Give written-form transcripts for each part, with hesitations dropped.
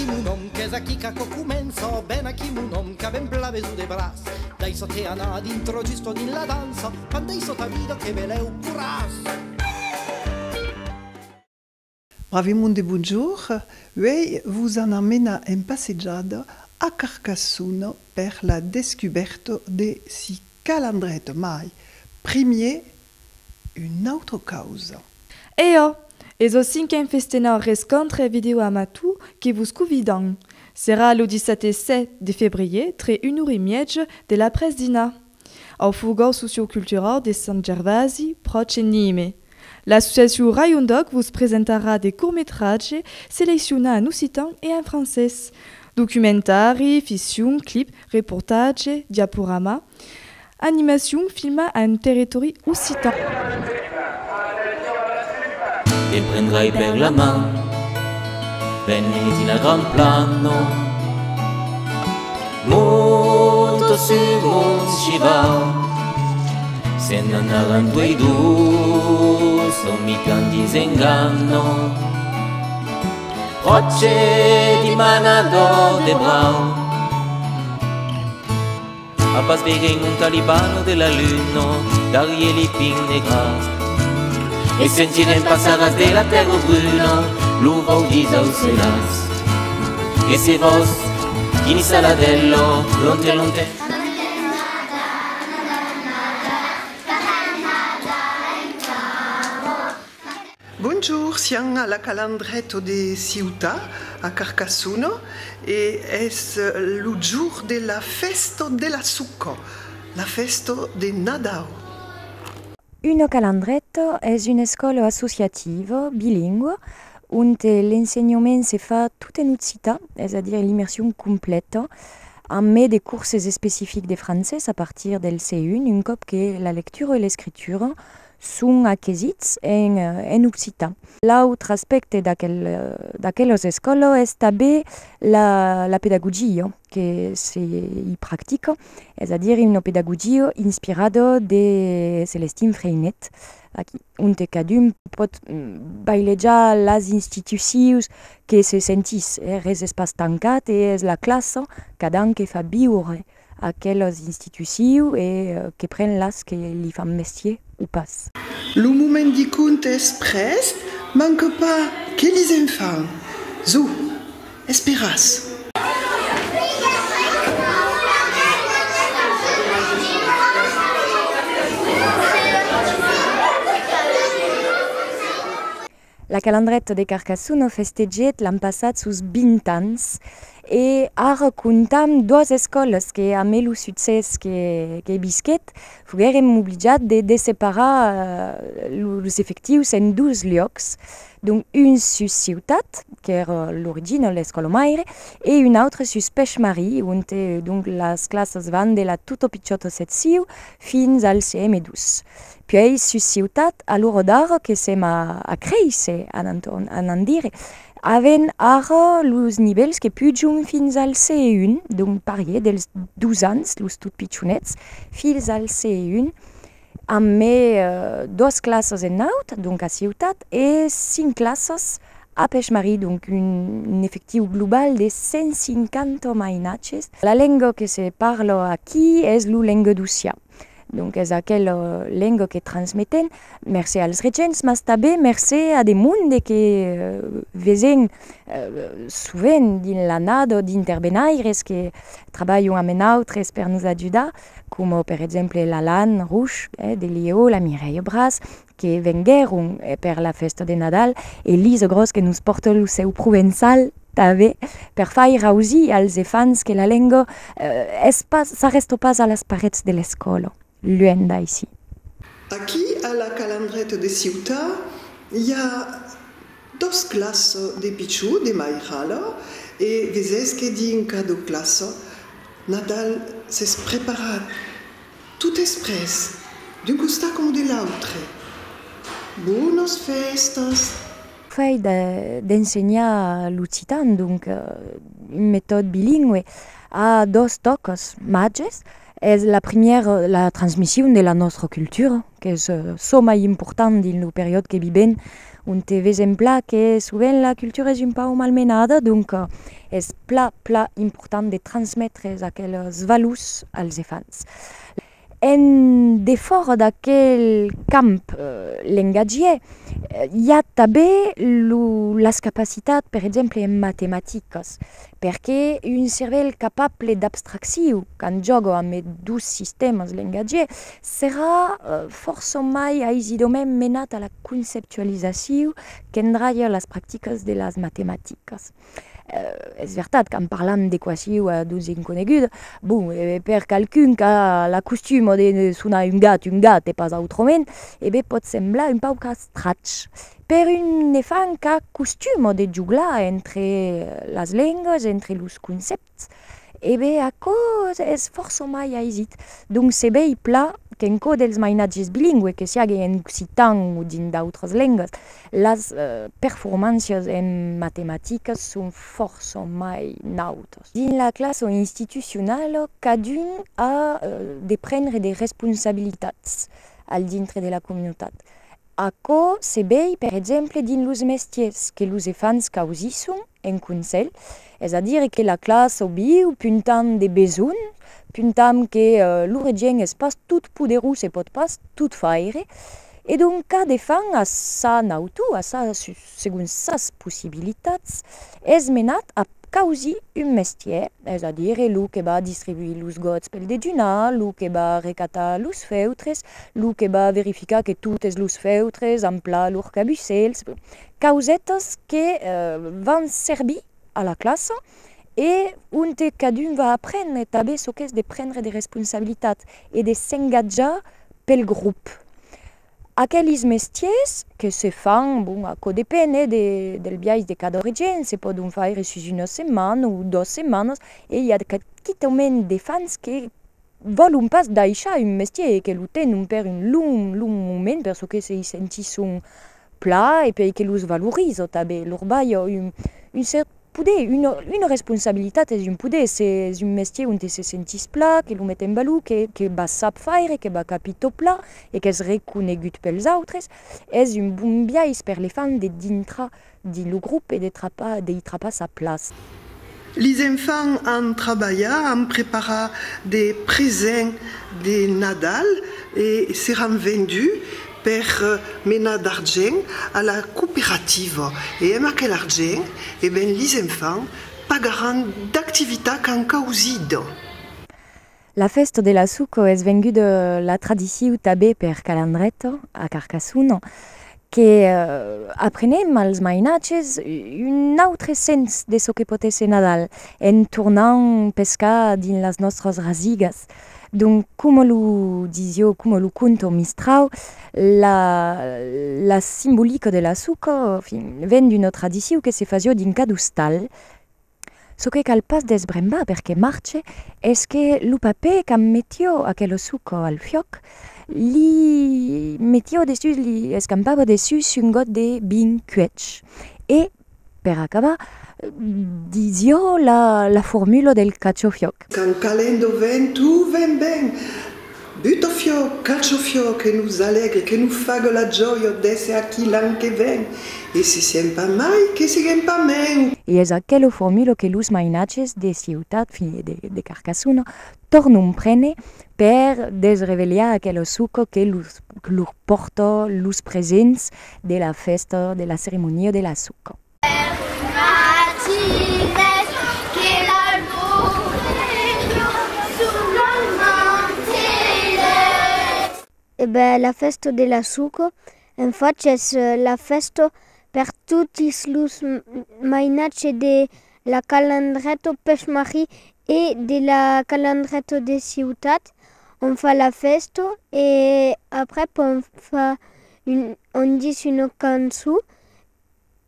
mon nom, qu'est-ce qui commence, ben qui mon nom, che ben plave su de bras. Dai so te ana dintro giusto din la danza, quando io so ta vida che ve l'eu curas. Bravimonde, bonjour. Oui, vous en amena en passeggiada a Carcassonne per la descoberta de si calandret mai. Premier, une autre causa. Et aussi qu'un festival rescontre vidéo amateur qui vous convidons. Sera le 17 et 7 de février, très 1h30 de la presse d'Ina, au fourgon socioculturel de Saint-Gervasi, proche Nîmes. L'association Rayon Doc vous présentera des courts-métrages sélectionnés en occitan et en français. Documentari, fiction, clips, reportages, diaporamas, animation filmée en territoire occitan. Ti prendrai per la mano, veniti nel gran plano, molto su molto ci va, se non andranno i due, sono mica un disinganno, rocce di manado de brau, a pas in un talibano della luna, dagli li pinne gras. E sentirem passadas de la terra bruna, l'uva udisa o selas. E se vos, in saladello, lonte lonte. Bonjour, siamo alla calandretto de Ceuta, a Carcassonne, et es le jour de la festa della succo, la festa de Nadal. Une calandretto est une école associative bilingue où l'enseignement se fait tout en occitan, c'est-à-dire l'immersion complète, en met des courses spécifiques de français à partir del C1, une cop que la lecture et l'écriture sont acquisites en occitan. L'autre aspect d'aquelles écoles est també la pédagogie que s'y pratique, c'est-à-dire une pédagogie inspirée de Célestine Freinet, on cadun pot bailejar les institucions que se sentissent, les espaces tancats et la classe cadun que fa viure aquelles institutions et que prennent las que li fan mestier ou pas. Le moment du conte express manque pas que les enfants. Zo, esperas. La calandrette de Carcassonne festeget l'an passat sus 20 ans e ara comptam dues escoles que amb el succés que bisquet foguérem obligats de separar els efectius en dos llocs. Donc une sus Ciutat, que era l'origine, l'escola Maire, et une autre sus Pechmarie, on donc les classes van de la tuto pitjota secció fins al CM2. Puis sus Ciutat, a l'hora d'ara que sem a créixer, en dire, aven ara los nivells que pujum fins al C1, donc parier dels 12 anys, los tot pitjonets, fins al C1, amb dues classes en naut, donc a Ciutat, et 5 classes a Pechmarie, donc un efectiu global de 150 mainatges. La llengua que se parla aquí és la llengua d'Ucià. Donc és aquella llengua que transmeten, merci als regents, mas també merci a de monde que vesen sovint dins l'anada d'interbenaires que treballen amb nosaltres per nos ajudar, com per exemple l'Alan Rouch de Lió, la Mireia Bras, que vengueren per la festa de Nadal, e Lisa Gros que nos porta el seu provençal també per fer rausir als infants que la llengua ça reste pas a les parets de l'escola. Loin d'ici. Aquí, à la calandrette de Ceuta, il y a deux classes de pichou, de maïrala, et vezes que din cada classe, Nadal s'es preparat tout express, d'un costat com de l'autre. Bones festas. Fait d'enseignar l'occitan, donc une méthode bilingue, a deux toques mages. És la première, la transmission de la nostra cultura, que és so mai important dins la période que vivem, On te vesem pla que souvent la culture est un peu malmenada, donc est pla important de transmettre aquelles valeurs als enfants. En d'effort d'aquel camp langagier, hi ha també les capacitats, per exemple, en matemàtiques, perquè un cervell capable d'abstracció, quan joga amb dos sistemes langagiers, serà força mai aisidament menat a la conceptualització que endraia les pràctiques de les matemàtiques. És veritat, quan parlam d'equació a dos inconegudes, bon, per qualcun que l'acostuma de sonar un gat e pas autrament, pot semblar un poc estrany. Per un enfant que acostuma de jugar entre les llengües, entre els conceptes, això és força mai aisit. Donc, se vei pla que en cas dels mainatges bilingües, que sigui en occitan o dins d'altres llengües, les performàncies en matemàtiques són força mai nautes. Dins la classe institucional, cadun ha de prendre des responsabilitats al dintre de la comunitat. Això se vei, per exemple, dins els mestiers que els infants causisson en consell, és a dir, que la classe viu puntant de besoin, puntant que l'origine és pas tot poderós e pot pas tot faire, e donc cada fan a sa nautu, segons ses possibilitats, és menat a causi un mestier, és a dir, el que va distribuir els gots pel dejunar, el que va recatar els feutres, el que va verificar que tots els feutres emplar lor cabussels, causetes que van servir a la classe et on cadun va apprendre també ce que és de prendre des responsabilitats et de s'engajar pel grup. Aquells mestiers que se fan, bon, això depèn del viatge de cada origine, se poden fer sus una setmana o 2 setmanes, i hi ha quitament de fans que volen pas deixar un mestier, que el tenen per un long moment, perquè se sentissin pla et perquè els valorisent també. Lor bai un cert poder, una responsabilitat és un poder, és un mestier on se sentís pla, que el met en valor, que va sap faire, que va capito pla i que és reconegut pels altres, és un bon viatge per les fans de dintre dins el grup i d'y trapar sa place. Les enfants han treballat, han preparat des présents de Nadal et seran vendus per mena d'argent a la coopérative. Et amb aquell argent, les enfants pagaran d'activitats qu'han causida. La festa de la suco és venguda la tradició també per Calandretto, a Carcassonne, que aprenem als mainatges un altre sens de ce que pot ser Nadal, en tornant pescar dins les nostres rasigues. Donc, com lo disio, com lo conto Mistrau, la simbolique de la suco ven d'una tradició que se facio dins cada hostal. Ce que cal pas desbrembar perquè marche és que lo paper que metio aquell suco al fioc li metio dessus, li escampava dessus un got de vin cuech. E, per acabar, disio la formula del cacciofioc. Quand calendo ven, tout ven ben. Butofioc, cacciofioc, que nous alegre, que nous fague la gioia d'esse aquí l'an que ven. E si siem pas mai, que siguem pas men. I és aquella formula que los mainatges de ciutat, de Carcassonne, tornen prene per desrevelar aquell suco que los porta los presents de la festa, de la ceremonia de la suco. La festa de la suco, en fait, és la festa per tots els mainatges de la Calandretto Peix-Marie et de la Calandretto de ciutat. On fa la festa et après on dit une cançó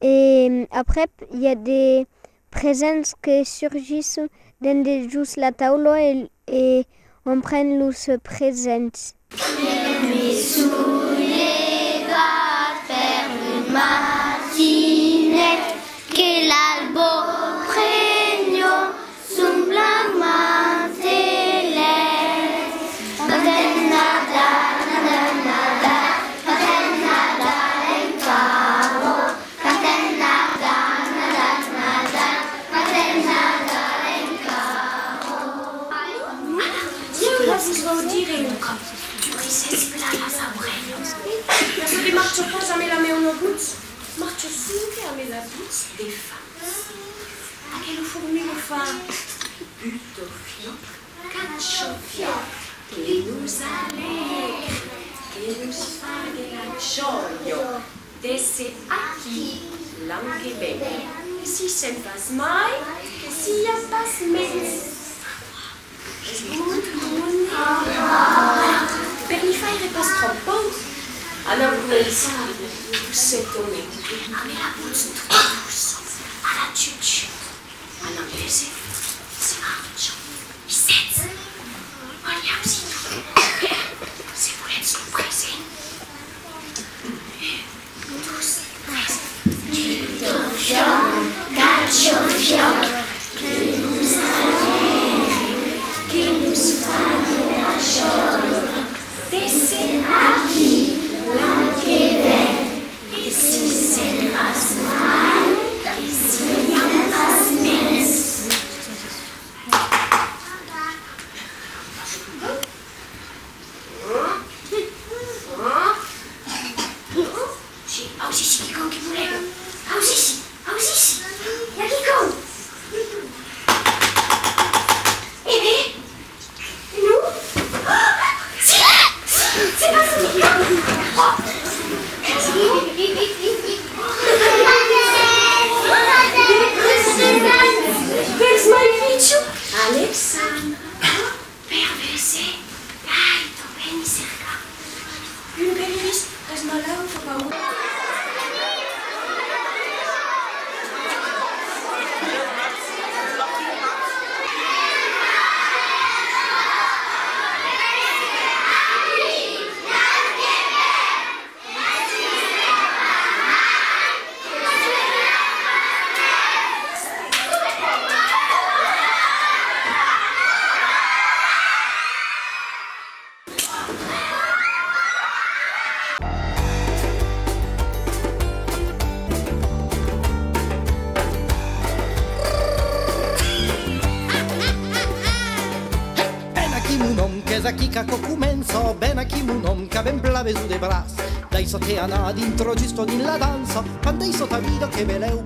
et après il y a des présents qui surgissent dans just la taula et on prend les présents. Que l'albo pregno sul blanc celeste. Paten Nadal en cavo. des femmes. Aquelle formule fa utopia, cacciofia, che nos allegre, che nos fa della gioia, d'esse aqui, l'anche bene, che si sen pas mai, che sia pas mens. Per mi fare pas troppo, alla brunelisa, pussetone, a me la puzza tutta rossa, alla ciucciu, all'inglese, si mangia, i senza, vogliamo-si tu, se volete sorprese. Tous presenti. Fion, caccio fion, che nous allegre, che nous fa la gioia, d'esse aqui, l'anche ben, e si sen pas mai, e si am pas mens. Auzi si, Kiko, que moleque. Auzi si, e a Kiko. Bébé? Nous? Si! C'est pas ça! Where's my picture? Alexandra. Perverse. Dai, to beni cerca. Une belle liste. Reste-moi là, faut pas où. Zaki kako kumenso, ben aki munom, ka ben plave su de bras. Dai so te ana dintro giusto din la danza, pandei so ta vido che veleu